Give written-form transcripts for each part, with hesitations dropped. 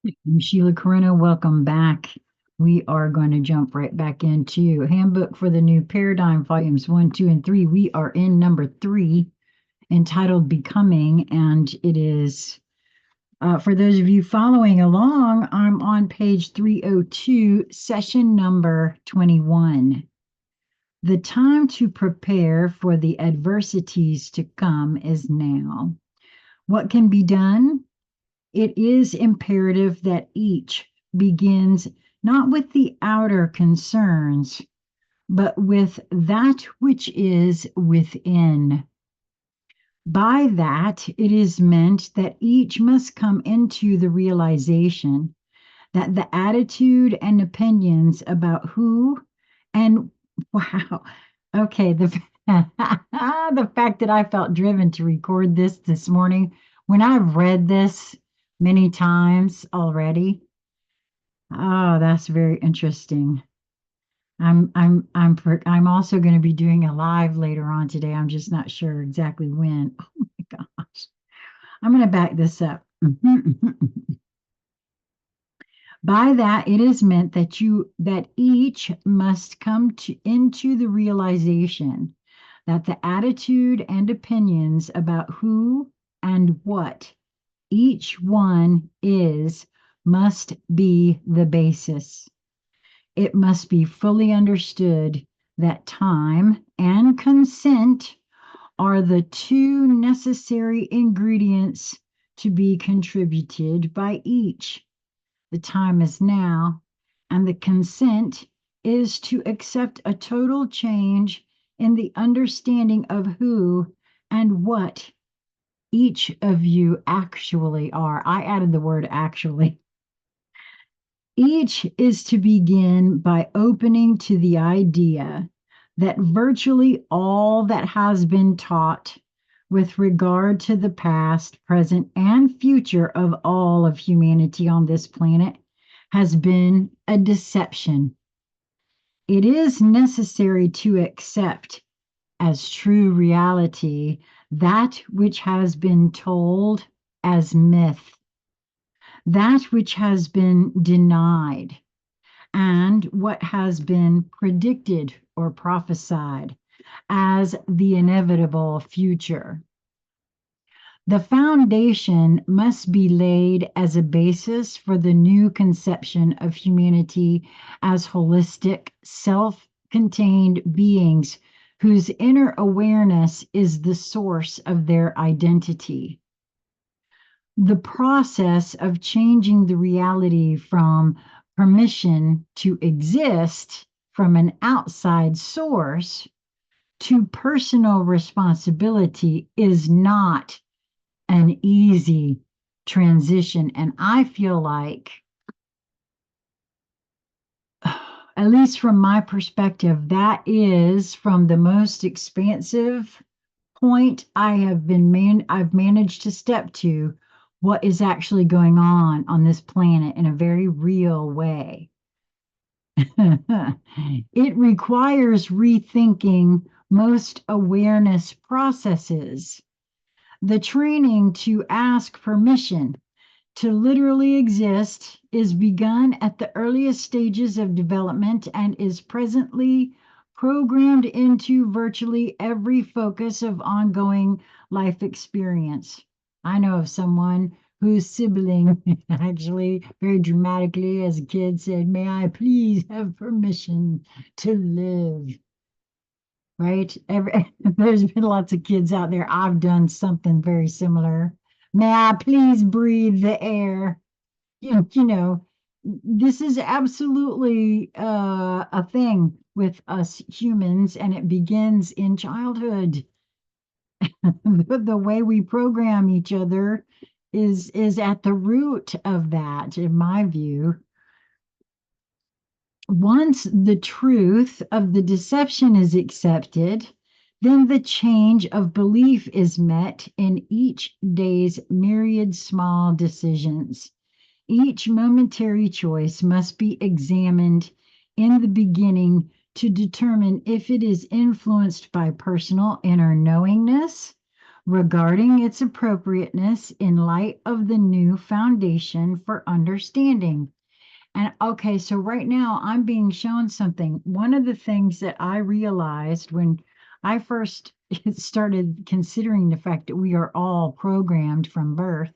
I'm Sheila Corona. Welcome back. We are going to jump right back into Handbook for the New Paradigm, volumes 1, 2, and 3. We are in number 3, entitled Becoming, and it is, for those of you following along, I'm on page 302, session number 21. The time to prepare for the adversities to come is now. What can be done? It is imperative that each begins not with the outer concerns, but with that which is within. By that, it is meant that each must come into the realization that the attitude and opinions about who and wow, okay, the the fact that I felt driven to record this morning when I've read this many times already. Oh, that's very interesting. I'm also going to be doing a live later on today. I'm just not sure exactly when. Oh my gosh. I'm going to back this up. By that, it is meant that each must come into the realization that the attitude and opinions about who and what each one is must be the basis. It must be fully understood that time and consent are the two necessary ingredients to be contributed by each. The time is now, and the consent is to accept a total change in the understanding of who and what each of you actually are. I added the word actually. Each is to begin by opening to the idea that virtually all that has been taught with regard to the past, present, and future of all of humanity on this planet has been a deception. It is necessary to accept as true reality that which has been told as myth, that which has been denied, and what has been predicted or prophesied as the inevitable future. The foundation must be laid as a basis for the new conception of humanity as holistic, self contained beings whose inner awareness is the source of their identity. The process of changing the reality from permission to exist from an outside source to personal responsibility is not an easy transition. And I feel like, at least from my perspective, that is from the most expansive point I've managed to step to what is actually going on this planet in a very real way. It requires rethinking most awareness processes. The training to ask permission to literally exist is begun at the earliest stages of development and is presently programmed into virtually every focus of ongoing life experience. I know of someone whose sibling actually very dramatically as a kid said, "May I please have permission to live?" Right? There's been lots of kids out there. I've done something very similar. May I please breathe the air? You know, this is absolutely a thing with us humans, and it begins in childhood. The way we program each other is at the root of that, in my view. Once the truth of the deception is accepted, then the change of belief is met in each day's myriad small decisions. Each momentary choice must be examined in the beginning to determine if it is influenced by personal inner knowingness regarding its appropriateness in light of the new foundation for understanding. And okay, so right now I'm being shown something. One of the things that I realized when I first started considering the fact that we are all programmed from birth,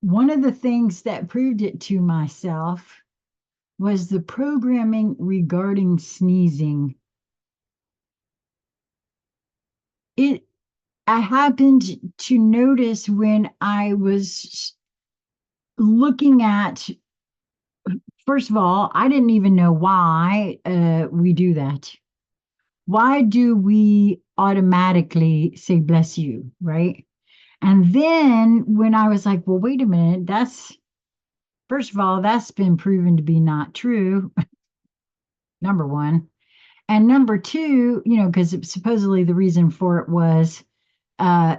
one of the things that proved it to myself was the programming regarding sneezing. It I happened to notice when I was looking at, first of all, I didn't even know why we do that. Why do we automatically say bless you, right? And then when I was like, well, wait a minute, that's, first of all, that's been proven to be not true, number one. And number two, because supposedly the reason for it was uh,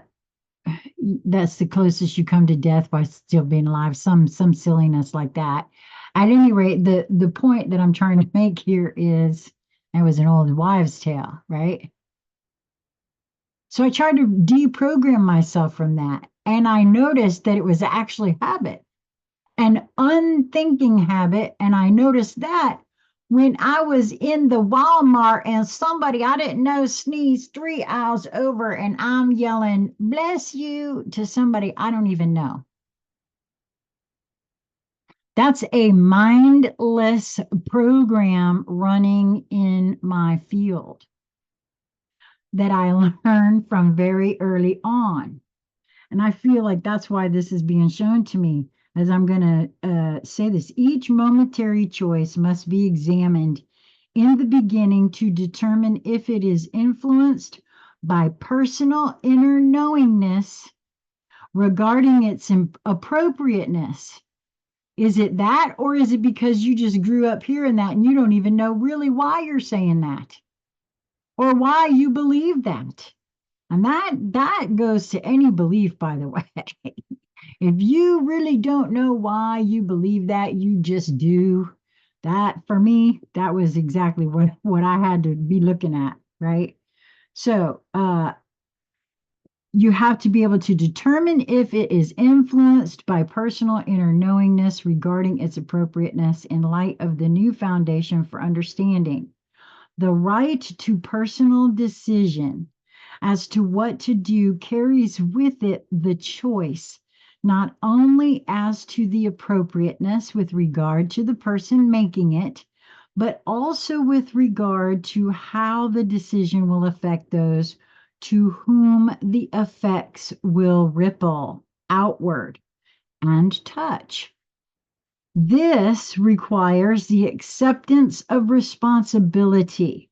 that's the closest you come to death by still being alive, some silliness like that. At any rate, the point that I'm trying to make here is it was an old wives' tale, right? So I tried to deprogram myself from that. And I noticed that it was actually habit, an unthinking habit. And I noticed that when I was in the Walmart and somebody I didn't know sneezed 3 aisles over and I'm yelling, bless you, to somebody I don't even know. That's a mindless program running in my field that I learned from very early on. And I feel like that's why this is being shown to me, as I'm going to say this. Each momentary choice must be examined in the beginning to determine if it is influenced by personal inner knowingness regarding its appropriateness. Is it that, or is it because you just grew up hearing that and you don't even know really why you're saying that or why you believe that? And that goes to any belief, by the way. If you really don't know why you believe that, you just do. That, for me, that was exactly what I had to be looking at, right? So you have to be able to determine if it is influenced by personal inner knowingness regarding its appropriateness in light of the new foundation for understanding. The right to personal decision as to what to do carries with it the choice, not only as to the appropriateness with regard to the person making it, but also with regard to how the decision will affect those to whom the effects will ripple outward and touch. This requires the acceptance of responsibility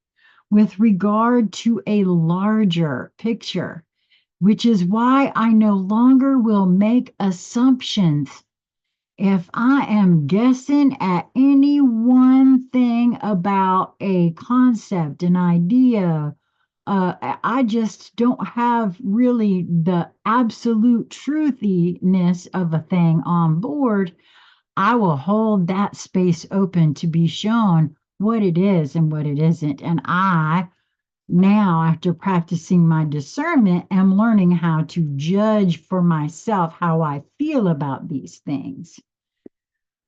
with regard to a larger picture, which is why I no longer will make assumptions. If I am guessing at any one thing about a concept, an idea, I just don't have really the absolute truthiness of a thing on board. I will hold that space open to be shown what it is and what it isn't. And I, now, after practicing my discernment, am learning how to judge for myself how I feel about these things.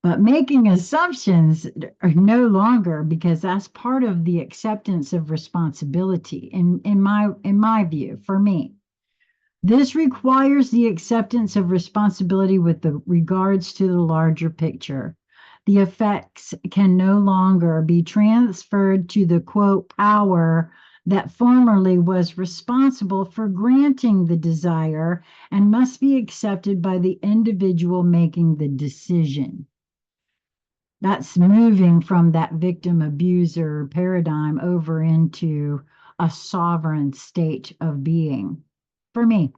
But making assumptions are no longer, because that's part of the acceptance of responsibility in my view, for me. This requires the acceptance of responsibility with the regards to the larger picture. The effects can no longer be transferred to the quote power that formerly was responsible for granting the desire and must be accepted by the individual making the decision. That's moving from that victim abuser paradigm over into a sovereign state of being. For me,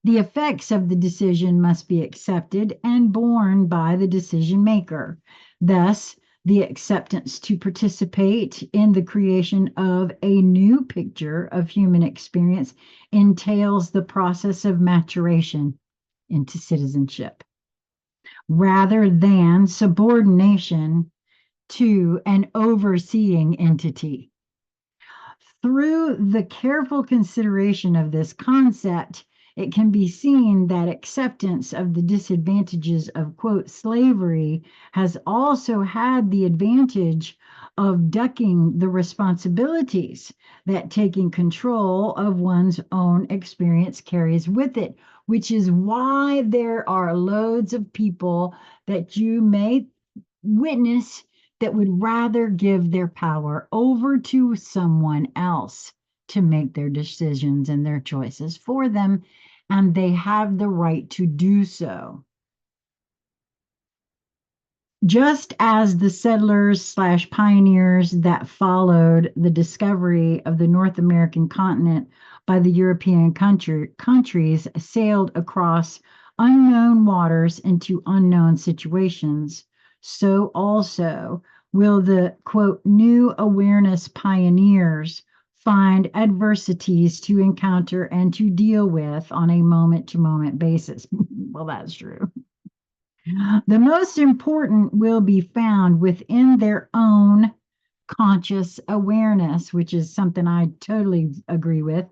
the effects of the decision must be accepted and borne by the decision maker. Thus, the acceptance to participate in the creation of a new picture of human experience entails the process of maturation into citizenship, rather than subordination to an overseeing entity. Through the careful consideration of this concept, it can be seen that acceptance of the disadvantages of, quote, slavery has also had the advantage of ducking the responsibilities that taking control of one's own experience carries with it, which is why there are loads of people that you may witness that would rather give their power over to someone else to make their decisions and their choices for them, and they have the right to do so. Just as the settlers slash pioneers that followed the discovery of the North American continent by the European countries sailed across unknown waters into unknown situations, so also will the quote new awareness pioneers find adversities to encounter and to deal with on a moment to moment basis. Well, that's true. The most important will be found within their own conscious awareness, which is something I totally agree with,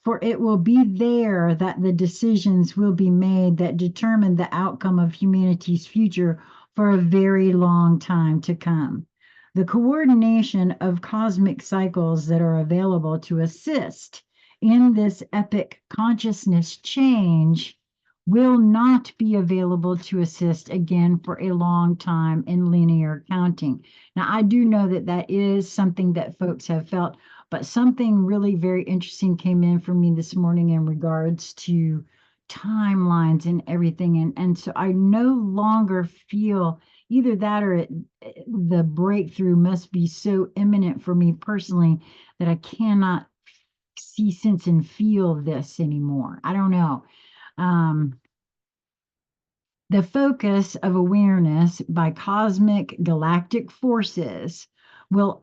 for it will be there that the decisions will be made that determine the outcome of humanity's future for a very long time to come. The coordination of cosmic cycles that are available to assist in this epic consciousness change will not be available to assist again for a long time in linear counting. Now, I do know that that is something that folks have felt, but something really very interesting came in for me this morning in regards to timelines and everything. And so I no longer feel either that or the breakthrough must be so imminent for me personally that I cannot see, sense, and feel this anymore. I don't know. Um, the focus of awareness by cosmic galactic forces will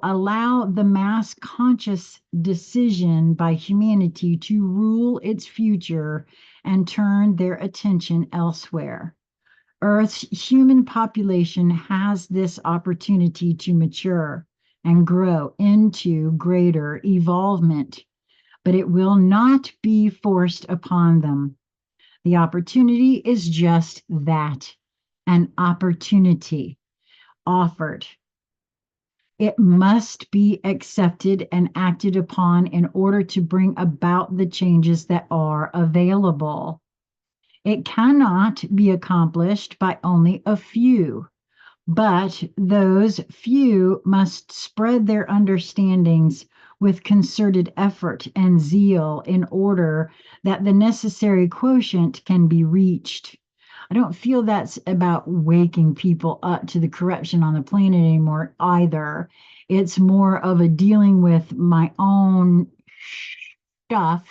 allow the mass conscious decision by humanity to rule its future and turn their attention elsewhere. Earth's human population has this opportunity to mature and grow into greater evolvement, but it will not be forced upon them. The opportunity is just that, an opportunity offered. It must be accepted and acted upon in order to bring about the changes that are available. It cannot be accomplished by only a few, but those few must spread their understandings with concerted effort and zeal in order that the necessary quotient can be reached. I don't feel that's about waking people up to the corruption on the planet anymore either. It's more of a dealing with my own stuff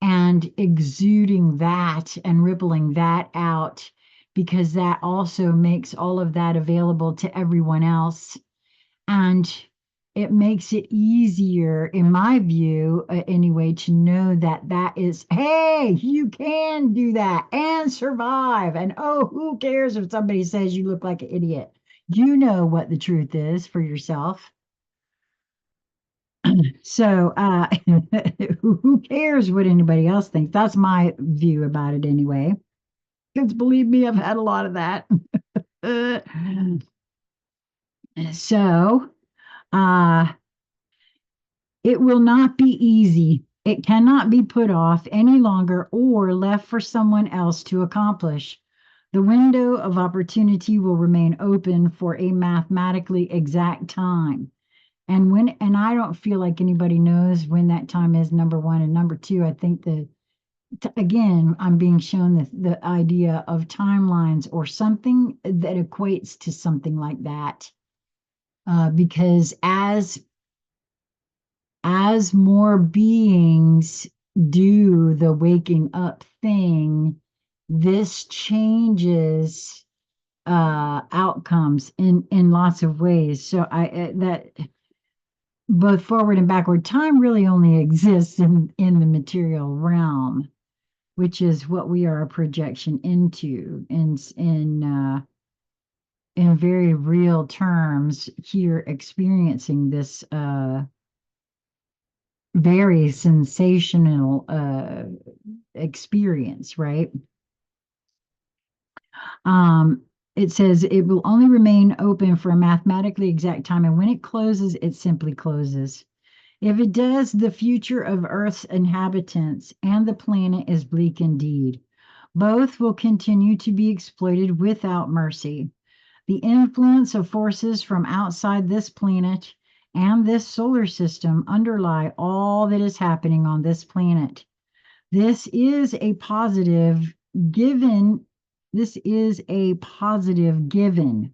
and exuding that and rippling that out because that also makes all of that available to everyone else. And it makes it easier, in my view, anyway, to know that that is, hey, you can do that and survive. And oh, who cares if somebody says you look like an idiot? You know what the truth is for yourself. So, who cares what anybody else thinks? That's my view about it anyway. Because believe me, I've had a lot of that. So, uh, it will not be easy. It cannot be put off any longer or left for someone else to accomplish. The window of opportunity will remain open for a mathematically exact time. And I don't feel like anybody knows when that time is, number one. And number two, I think that again, I'm being shown the idea of timelines or something that equates to something like that. Because as more beings do the waking up thing, this changes outcomes in lots of ways. So I that both forward and backward time really only exists in the material realm, which is what we are a projection into in very real terms here experiencing this very sensational experience, right? Um, it says it will only remain open for a mathematically exact time, and when it closes, it simply closes. If it does, the future of Earth's inhabitants and the planet is bleak indeed. Both will continue to be exploited without mercy. The influence of forces from outside this planet and this solar system underlie all that is happening on this planet. This is a positive given. This is a positive given.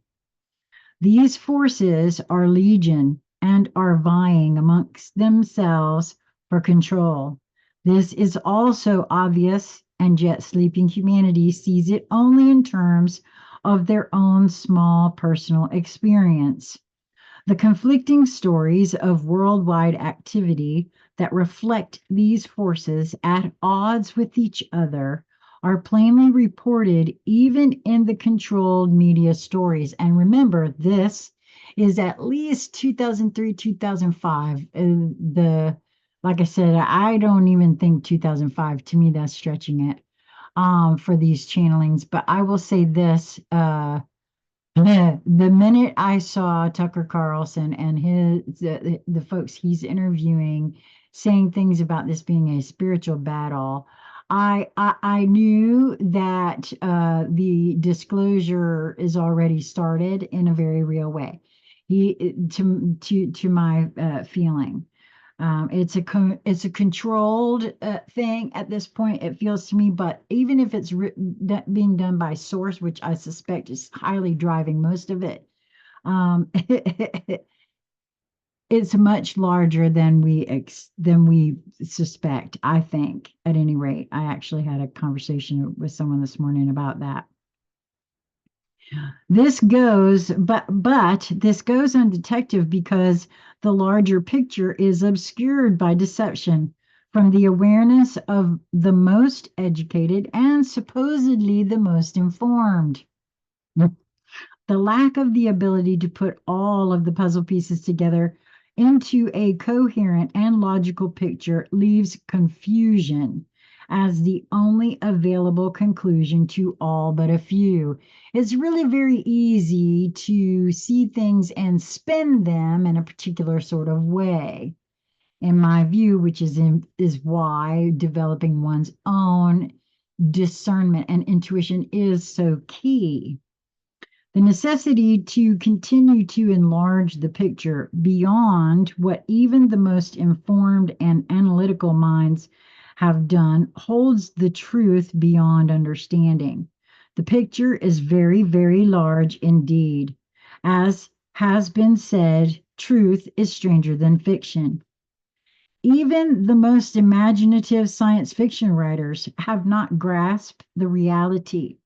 These forces are legion and are vying amongst themselves for control. This is also obvious, and yet sleeping humanity sees it only in terms of their own small personal experience. The conflicting stories of worldwide activity that reflect these forces at odds with each other are plainly reported even in the controlled media stories. And remember, this is at least 2003, 2005. Like I said, I don't even think 2005. To me, that's stretching it for these channelings. But I will say this. The minute I saw Tucker Carlson and the folks he's interviewing saying things about this being a spiritual battle, I knew that the disclosure is already started in a very real way. To my feeling. It's a controlled thing at this point, it feels to me. But even if it's being done by source, which I suspect is highly driving most of it, it's much larger than we suspect. I think, at any rate, I actually had a conversation with someone this morning about that. This goes undetected because the larger picture is obscured by deception from the awareness of the most educated and supposedly the most informed. The lack of the ability to put all of the puzzle pieces together into a coherent and logical picture leaves confusion as the only available conclusion to all but a few. It's really very easy to see things and spin them in a particular sort of way, in my view, is why developing one's own discernment and intuition is so key. The necessity to continue to enlarge the picture beyond what even the most informed and analytical minds have done holds the truth beyond understanding. The picture is very, very large indeed. As has been said, truth is stranger than fiction. Even the most imaginative science fiction writers have not grasped the reality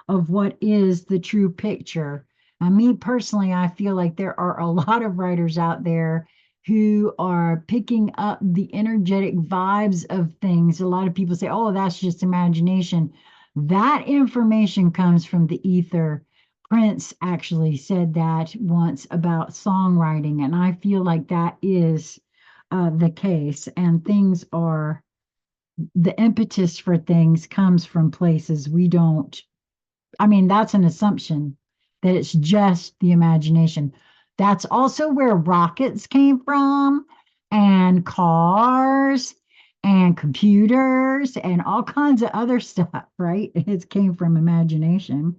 of what is the true picture. And me personally, I feel like there are a lot of writers out there who are picking up the energetic vibes of things. A lot of people say, oh, that's just imagination. That information comes from the ether. Prince actually said that once about songwriting, and I feel like that is the case. And things are, the impetus for things comes from places we don't. I mean, that's an assumption that it's just the imagination. That's also where rockets came from, and cars, and computers, and all kinds of other stuff, right? It came from imagination.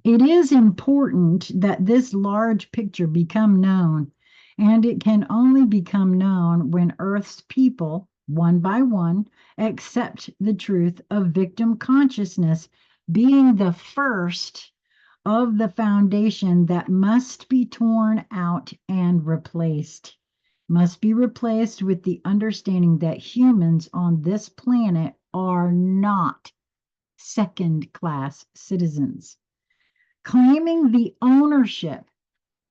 It is important that this large picture become known, and it can only become known when Earth's people, one by one, accept the truth of victim consciousness being the first of the foundation that must be torn out and replaced. Must be replaced with the understanding that humans on this planet are not second-class citizens. Claiming the ownership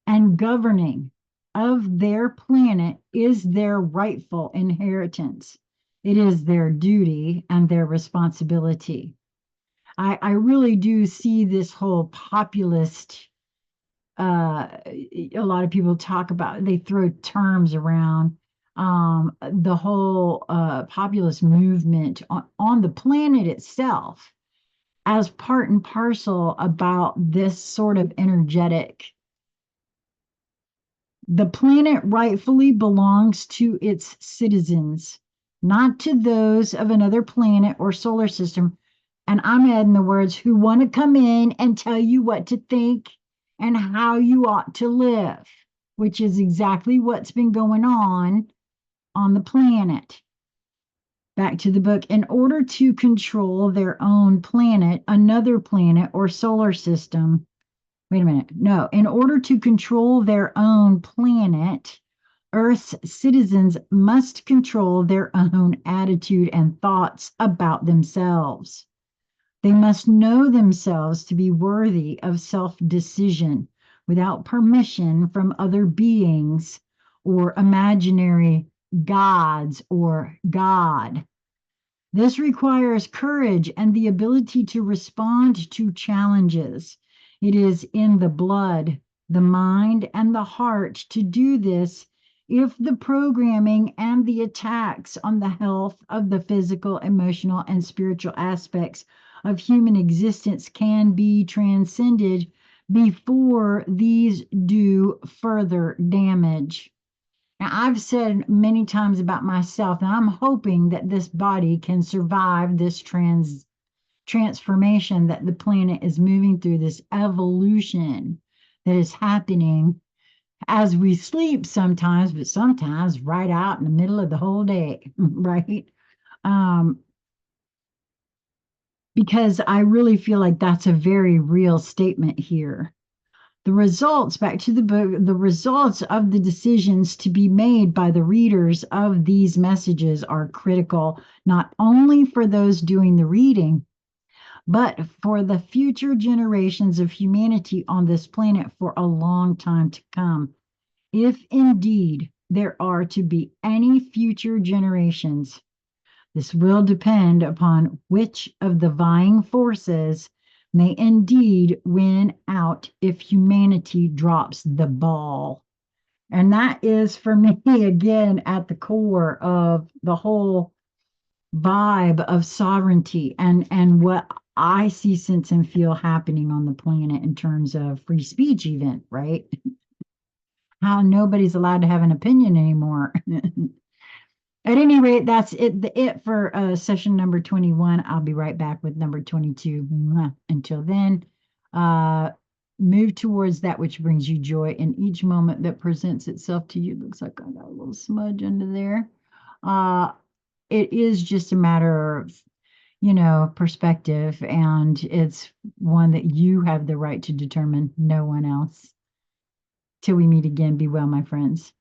and governing of their planet is their rightful inheritance. It is their duty and their responsibility. I really do see this whole populist, a lot of people talk about, they throw terms around. the whole populist movement on the planet itself as part and parcel about this sort of energetic. The planet rightfully belongs to its citizens, not to those of another planet or solar system. And I'm adding the words who want to come in and tell you what to think and how you ought to live, which is exactly what's been going on the planet. Back to the book. In order to control their own planet, another planet, or solar system, wait a minute. No, in order to control their own planet, Earth's citizens must control their own attitude and thoughts about themselves. They must know themselves to be worthy of self decision without permission from other beings or imaginary gods or God. This requires courage and the ability to respond to challenges. It is in the blood, the mind, and the heart to do this if the programming and the attacks on the health of the physical, emotional, and spiritual aspects of human existence can be transcended before these do further damage. Now, I've said many times about myself that I'm hoping that this body can survive this transformation that the planet is moving through, this evolution that is happening as we sleep sometimes, but sometimes right out in the middle of the whole day, right? Um, because I really feel like that's a very real statement here. The results, back to the book, the results of the decisions to be made by the readers of these messages are critical, not only for those doing the reading, but for the future generations of humanity on this planet for a long time to come. If indeed there are to be any future generations, this will depend upon which of the vying forces may indeed win out if humanity drops the ball. And that is for me, again, at the core of the whole vibe of sovereignty and what I see, sense, and feel happening on the planet in terms of free speech, even, right? How nobody's allowed to have an opinion anymore. At any rate, that's it for session number 21. I'll be right back with number 22. Until then, uh, move towards that which brings you joy in each moment that presents itself to you. Looks like I got a little smudge under there. Uh, it is just a matter of, perspective, and it's one that you have the right to determine, no one else. Till we meet again, be well, my friends.